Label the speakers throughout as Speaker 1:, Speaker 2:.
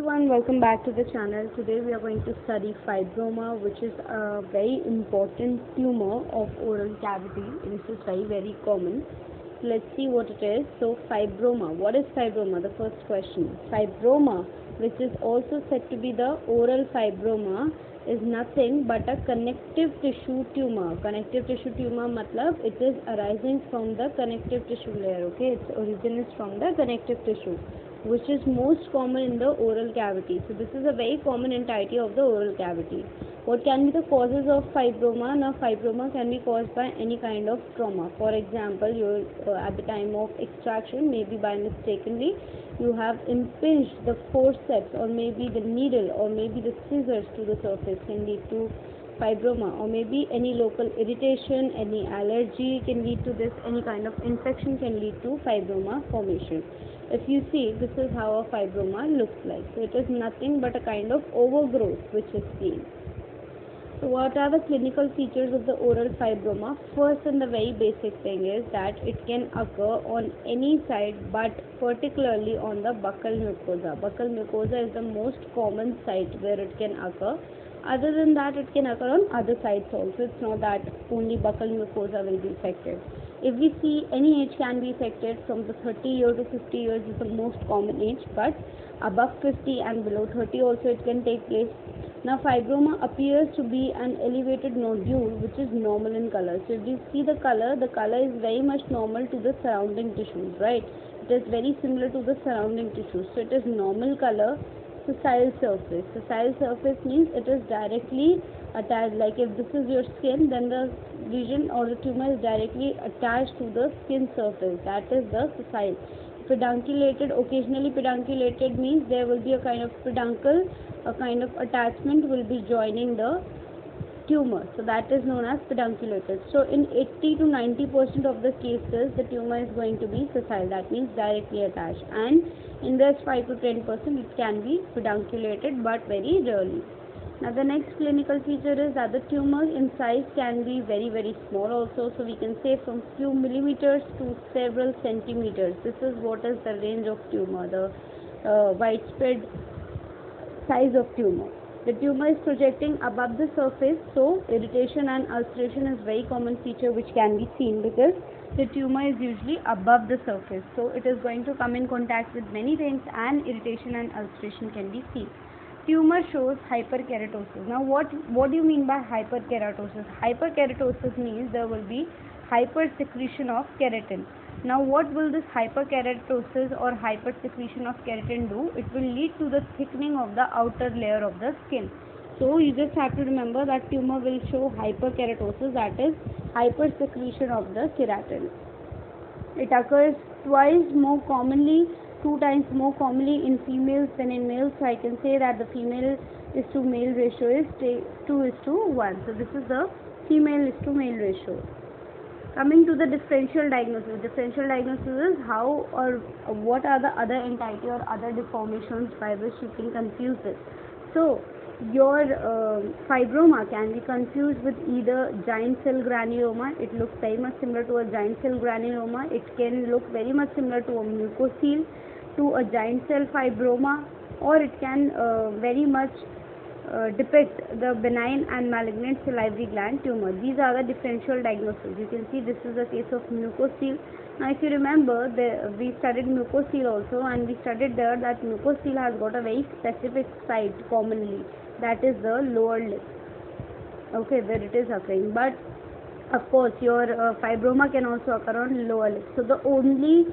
Speaker 1: everyone, welcome back to the channel. Today we are going to study fibroma, which is a very important tumor of oral cavity. This is very common. Let's see what it is. So fibroma, what is fibroma? The first question. Fibroma, which is also said to be the oral fibroma, is nothing but a connective tissue tumor. Connective tissue tumor matlab it is arising from the connective tissue layer. Okay, its origin is from the connective tissue, which is most common in the oral cavity. So this is a very common entity of the oral cavity. What can be the causes of fibroma? Now fibroma can be caused by any kind of trauma. For example, you at the time of extraction, maybe by mistakenly you have impinged the forceps or maybe the needle or maybe the scissors to the surface, can lead to fibroma, or maybe any local irritation, any allergy can lead to this, any kind of infection can lead to fibroma formation. If you see, this is how a fibroma looks like. So it is nothing but a kind of overgrowth which is seen. So what are the clinical features of the oral fibroma? First and the very basic thing is that it can occur on any side, but particularly on the buccal mucosa. Buccal mucosa is the most common site where it can occur. Other than that, it can occur on other sides also. It's not that only buccal mucosa will be affected. If we see, any age can be affected. From the 30 years to 50 years is the most common age, but above 50 and below 30 also it can take place. Now fibroma appears to be an elevated nodule which is normal in color. So if you see the color is very much normal to the surrounding tissues, right? It is very similar to the surrounding tissues. So it is normal color. Sessile surface. Sessile surface means it is directly attached. Like if this is your skin, then the lesion or the tumor is directly attached to the skin surface. That is the sessile. Pedunculated, occasionally pedunculated means there will be a kind of peduncle, a kind of attachment will be joining the tumor. So that is known as pedunculated. So in 80 to 90% of the cases, the tumor is going to be sessile. That means directly attached. And in this 5 to 10%, it can be pedunculated, but very rarely. Now the next clinical feature is that the tumor in size can be very small also. So we can say from few millimeters to several centimeters. This is what is the range of tumor, the widespread size of tumor. The tumor is projecting above the surface, so irritation and ulceration is very common feature which can be seen because the tumor is usually above the surface. So it is going to come in contact with many things and irritation and ulceration can be seen. Tumor shows hyperkeratosis. Now what do you mean by hyperkeratosis? Hyperkeratosis means there will be hypersecretion of keratin. Now what will this hyperkeratosis or hypersecretion of keratin do? It will lead to the thickening of the outer layer of the skin. So you just have to remember that tumor will show hyperkeratosis, that is hypersecretion of the keratin. It occurs two times more commonly in females than in males. So I can say that the female is to male ratio is 2:1. So this is the female is to male ratio. Coming to the differential diagnosis. Differential diagnosis is how or what are the other entity or other deformations by which you can confuse it. So your fibroma can be confused with either giant cell granuloma. It looks very much similar to a giant cell granuloma. It can look very much similar to a mucocele, to a giant cell fibroma, or it can very much depict the benign and malignant salivary gland tumor. These are the differential diagnoses. You can see this is a case of mucocele. Now if you remember, we studied mucocele also, and we studied there that mucocele has got a very specific site commonly, that is the lower lip, okay, where it is occurring. But of course your fibroma can also occur on lower lip. So the only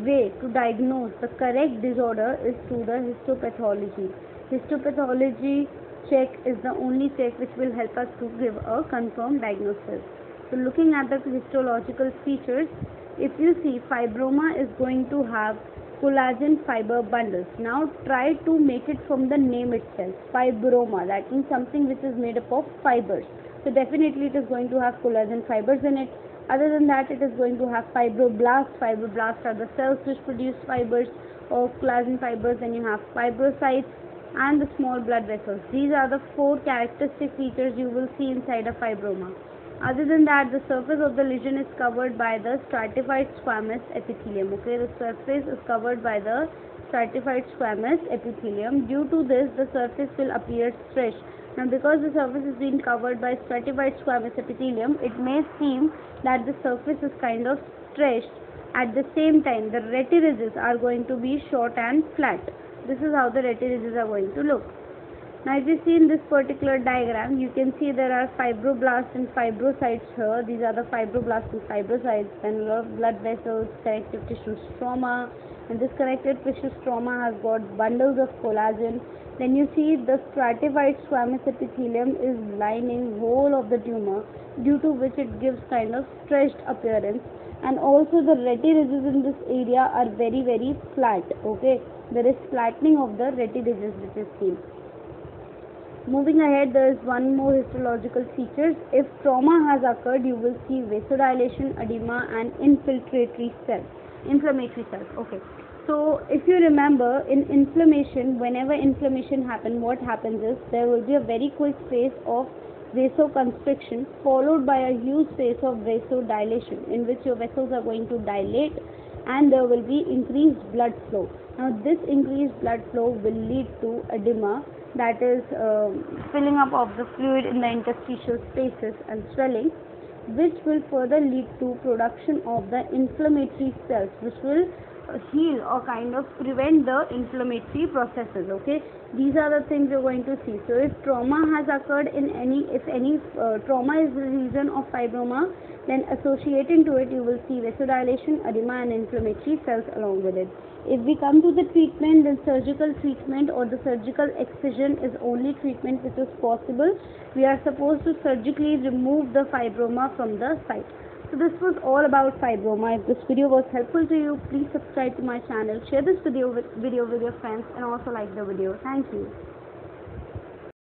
Speaker 1: way to diagnose the correct disorder is through the histopathology. Histopathology check is the only check which will help us to give a confirmed diagnosis. So looking at the histological features, if you see, fibroma is going to have collagen fiber bundles. Now try to make it from the name itself, fibroma, that means something which is made up of fibers. So definitely it is going to have collagen fibers in it. Other than that, it is going to have fibroblasts. Fibroblasts are the cells which produce fibers or collagen fibers. Then you have fibrocytes and the small blood vessels. These are the 4 characteristic features you will see inside a fibroma. Other than that, the surface of the lesion is covered by the stratified squamous epithelium. Okay, the surface is covered by the stratified squamous epithelium. Due to this, the surface will appear stretched. Now, because the surface is being covered by stratified squamous epithelium, it may seem that the surface is kind of stretched. At the same time, the retiridges are going to be short and flat. This is how the retiridges are going to look. Now, if you see in this particular diagram, you can see there are fibroblasts and fibrocytes here. These are the fibroblasts and fibrocytes. Then a lot of blood vessels, connective tissue stroma, and this connective tissue stroma has got bundles of collagen. Then you see the stratified squamous epithelium is lining whole of the tumor, due to which it gives kind of stretched appearance. And also the retiridges in this area are very, very flat. Okay, there is flattening of the retiridges which is seen. Moving ahead, there is one more histological features. If trauma has occurred, you will see vasodilation, edema, and inflammatory cells. Okay. So if you remember, in inflammation, whenever inflammation happens, what happens is there will be a very quick phase of vasoconstriction followed by a huge phase of vasodilation, in which your vessels are going to dilate and there will be increased blood flow. Now, this increased blood flow will lead to edema, that is filling up of the fluid in the interstitial spaces and swelling, which will further lead to production of the inflammatory cells, which will heal or kind of prevent the inflammatory processes. Okay, these are the things you're going to see. So if trauma has occurred if any trauma is the reason of fibroma, then associating to it you will see vasodilation, edema, and inflammatory cells along with it. If we come to the treatment, then surgical treatment or the surgical excision is only treatment which is possible. We are supposed to surgically remove the fibroma from the site. So this was all about fibroma. If this video was helpful to you, please subscribe to my channel, share this video with your friends, and also like the video. Thank you.